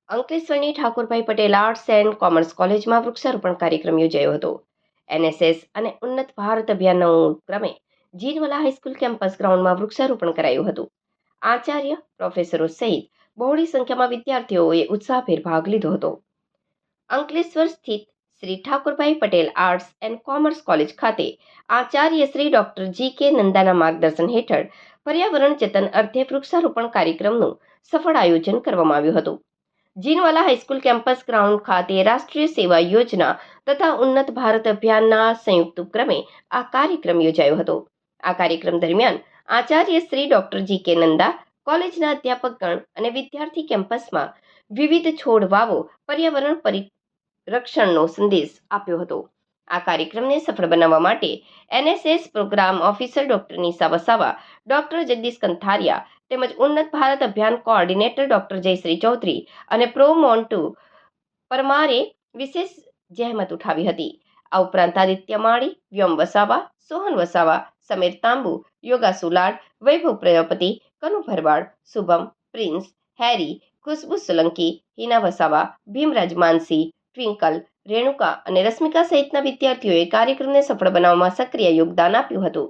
અંકલેશ્વરની Thakorbhai Patel arts and commerce કોલેજમાં વૃક્ષારોપણ કાર્યક્રમ યોજાયો હતો. એનએસએસ અને ઉન્નત ભારત અભિયાનના ઉપક્રમે જીનવાલા હાઈસ્કૂલ કેમ્પસ ગ્રાઉન્ડમાં વૃક્ષારોપણ કરાયું હતું. આચાર્ય, પ્રોફેસરો સહિત બહોળી સંખ્યામાં વિદ્યાર્થીઓએ ઉત્સાહભેર ભાગ લીધો હતો. અંકલેશ્વર સ્થિત Shri Thakorbhai Patel arts and commerce college ખાતે આચાર્ય શ્રી ડોક્ટર જી.કે. નંદાના માર્ગદર્શન હેઠળ પર્યાવરણ જતન અર્થે વૃક્ષારોપણ કાર્યક્રમનું સફળ આયોજન કરવામાં આવ્યું હતું. જીનવાલા હાઈસ્કૂલ કેમ્પસ ગ્રાઉન્ડ ખાતે રાષ્ટ્રીય સેવા યોજના તથા ઉન્નત ભારત અભિયાનના સંયુક્ત ઉપક્રમે આ કાર્યક્રમ યોજાયો હતો. આ કાર્યક્રમ દરમિયાન આચાર્ય શ્રી ડોક્ટર જી.કે. નંદા, કોલેજના અધ્યાપકગણ અને વિદ્યાર્થી કેમ્પસમાં વિવિધ છોડ વાવો, પર્યાવરણ પરિરક્ષણનો સંદેશ આપ્યો હતો. આ કાર્યક્રમને સફળ બનાવવા માટે NSS program officer doctor Nisha Vasava, doctor Jagdish Kantharia તેમજ ઉન્નત ભારત અભિયાન કોઓર્ડિનેટર ડોક્ટર જયશ્રી ચૌધરી અને પ્રો મોન્ટુ પરમારે વિશેષ જહેમત ઉઠાવી હતી. આ ઉપરાંત આદિત્ય માળી, વ્યોમ વસાવા, સોહન વસાવા, સમીર તાંબુ, યોગા સુલાડ, વૈભવ પ્રજાપતિ, કનુ ભરવાડ, શુભમ, પ્રિન્સ, હેરી, ખુશ્બુ સોલંકી, હિના વસાવા, ભીમરાજ માનસી, ટ્વિંકલ, રેણુકા અને રશ્મિકા સહિતના વિદ્યાર્થીઓએ કાર્યક્રમને સફળ બનાવવામાં સક્રિય યોગદાન આપ્યું હતું.